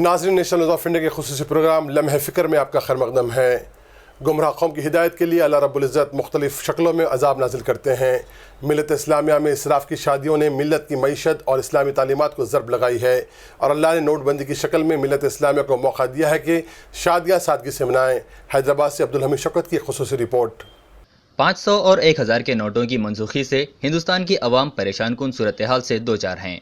ناظرین، national news of India کے خصوصی پروگرام لمحہ فکر میں آپ کا خیر مقدم ہے۔ گمراہ قوم کی ہدایت کے لیے اللہ رب العزت مختلف شکلوں میں عذاب نازل کرتے ہیں۔ ملت اسلامیہ میں اسراف کی شادیوں نے ملت کی معیشت اور اسلامی تعلیمات کو ضرب لگائی ہے، اور اللہ نے نوٹ بندی کی شکل میں ملت اسلامیہ کو موقع دیا ہے کہ شادیاں سادگی سے منائیں۔ حیدرآباد سے عبدالحمید شوکت کی خصوصی رپورٹ۔ 500 اور 1000 کے نوٹوں کی منسوخی سے ہندوستان کی عوام پریشان کن صورتحال سے دوچار ہیں۔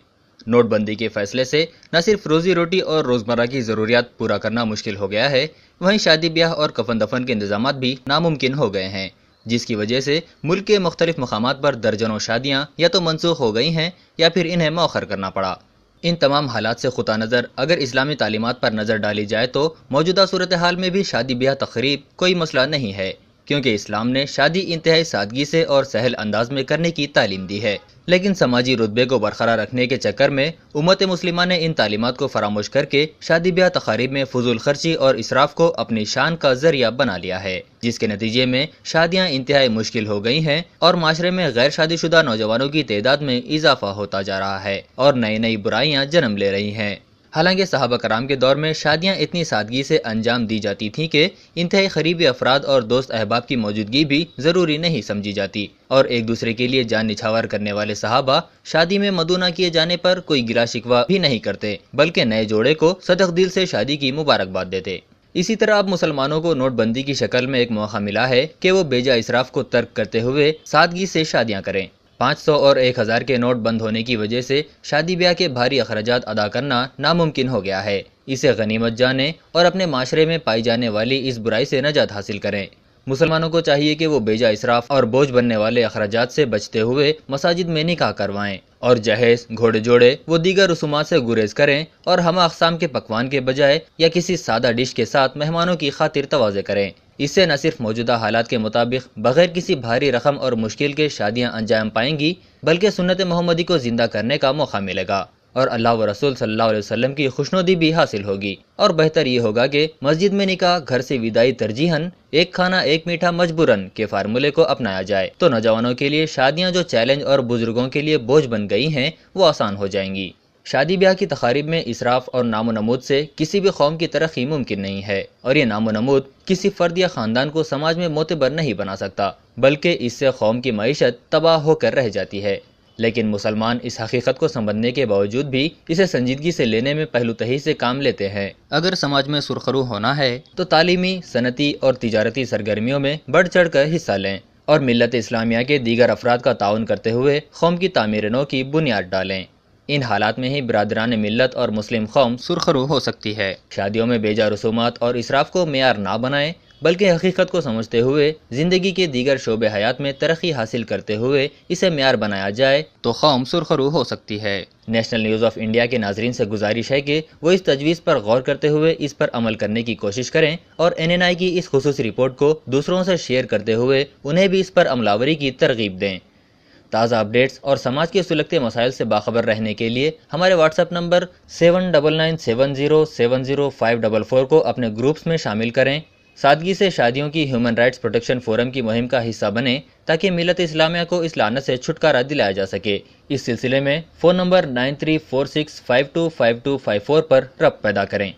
نوٹ بندی کے فیصلے سے نہ صرف روزی روٹی اور روزمرہ کی ضروریات پورا کرنا مشکل ہو گیا ہے، وہیں شادی بیاہ اور کفن دفن کے انتظامات بھی ناممکن ہو گئے ہیں، جس کی وجہ سے ملک کے مختلف مقامات پر درجنوں شادیاں یا تو منسوخ ہو گئی ہیں یا پھر انہیں مؤخر کرنا پڑا۔ ان تمام حالات سے قطع نظر اگر اسلامی تعلیمات پر نظر ڈالی جائے تو موجودہ صورتحال میں بھی شادی بیاہ تقریب کوئی مسئلہ نہیں ہے، کیونکہ اسلام نے شادی انتہائی سادگی سے اور سہل انداز میں کرنے کی تعلیم دی ہے۔ لیکن سماجی رتبے کو برقرار رکھنے کے چکر میں امت مسلمہ نے ان تعلیمات کو فراموش کر کے شادی بیاہ تقاریب میں فضول خرچی اور اسراف کو اپنی شان کا ذریعہ بنا لیا ہے، جس کے نتیجے میں شادیاں انتہائی مشکل ہو گئی ہیں اور معاشرے میں غیر شادی شدہ نوجوانوں کی تعداد میں اضافہ ہوتا جا رہا ہے اور نئی نئی برائیاں جنم لے رہی ہیں۔ حالانکہ صحابہ کرام کے دور میں شادیاں اتنی سادگی سے انجام دی جاتی تھیں کہ انتہائی قریبی افراد اور دوست احباب کی موجودگی بھی ضروری نہیں سمجھی جاتی، اور ایک دوسرے کے لیے جان نچھاور کرنے والے صحابہ شادی میں مدعو نہ کیے جانے پر کوئی گلا شکوہ بھی نہیں کرتے، بلکہ نئے جوڑے کو صدق دل سے شادی کی مبارکباد دیتے۔ اسی طرح اب مسلمانوں کو نوٹ بندی کی شکل میں ایک موقع ملا ہے کہ وہ بیجا اسراف کو ترک کرتے ہوئے سادگی سے شادیاں کریں۔ 500 اور 1000 کے نوٹ بند ہونے کی وجہ سے شادی بیاہ کے بھاری اخراجات ادا کرنا ناممکن ہو گیا ہے۔ اسے غنیمت جانیں اور اپنے معاشرے میں پائی جانے والی اس برائی سے نجات حاصل کریں۔ مسلمانوں کو چاہیے کہ وہ بیجا اسراف اور بوجھ بننے والے اخراجات سے بچتے ہوئے مساجد میں نکاح کروائیں، اور جہیز، گھوڑے جوڑے و دیگر رسومات سے گریز کریں اور ہم اقسام کے پکوان کے بجائے یا کسی سادہ ڈش کے ساتھ مہمانوں کی خاطر تواضع کریں۔ اس سے نہ صرف موجودہ حالات کے مطابق بغیر کسی بھاری رقم اور مشکل کے شادیاں انجام پائیں گی، بلکہ سنت محمدی کو زندہ کرنے کا موقع ملے گا، اور اللہ و رسول صلی اللہ علیہ وسلم کی خوشنودی بھی حاصل ہوگی۔ اور بہتر یہ ہوگا کہ مسجد میں نکاح، گھر سے وداعی ترجیحاً، ایک کھانا ایک میٹھا مجبوراً کے فارمولے کو اپنایا جائے، تو نوجوانوں کے لیے شادیاں جو چیلنج اور بزرگوں کے لیے بوجھ بن گئی ہیں وہ آسان ہو جائیں گی۔ شادی بیاہ کی تقاریب میں اسراف اور نام و نمود سے کسی بھی قوم کی ترقی ممکن نہیں ہے، اور یہ نام و نمود کسی فرد یا خاندان کو سماج میں معتبر نہیں بنا سکتا، بلکہ اس سے قوم کی معیشت تباہ ہو کر رہ جاتی ہے۔ لیکن مسلمان اس حقیقت کو سمجھنے کے باوجود بھی اسے سنجیدگی سے لینے میں پہلو تہی سے کام لیتے ہیں۔ اگر سماج میں سرخرو ہونا ہے تو تعلیمی، صنعتی اور تجارتی سرگرمیوں میں بڑھ چڑھ کر حصہ لیں، اور ملت اسلامیہ کے دیگر افراد کا تعاون کرتے ہوئے قوم کی تعمیر نو کی بنیاد ڈالیں۔ ان حالات میں ہی برادران ملت اور مسلم قوم سرخرو ہو سکتی ہے۔ شادیوں میں بیجا رسومات اور اسراف کو معیار نہ بنائیں، بلکہ حقیقت کو سمجھتے ہوئے زندگی کے دیگر شعبے حیات میں ترقی حاصل کرتے ہوئے اسے معیار بنایا جائے تو قوم سرخرو ہو سکتی ہے۔ نیشنل نیوز آف انڈیا کے ناظرین سے گزارش ہے کہ وہ اس تجویز پر غور کرتے ہوئے اس پر عمل کرنے کی کوشش کریں، اور NNI کی اس خصوصی رپورٹ کو دوسروں سے شیئر کرتے ہوئے انہیں بھی اس پر عملاوری کی ترغیب دیں۔ تازہ اپڈیٹس اور سماج کے سلگتے مسائل سے باخبر رہنے کے لیے ہمارے واٹس ایپ نمبر 7997070544 کو اپنے گروپس میں شامل کریں۔ سادگی سے شادیوں کی ہیومن رائٹس پروٹیکشن فورم کی مہم کا حصہ بنیں تاکہ ملت اسلامیہ کو اس لعنت سے چھٹکارا دلایا جا سکے۔ اس سلسلے میں فون نمبر 9346525254 پر ربط پیدا کریں۔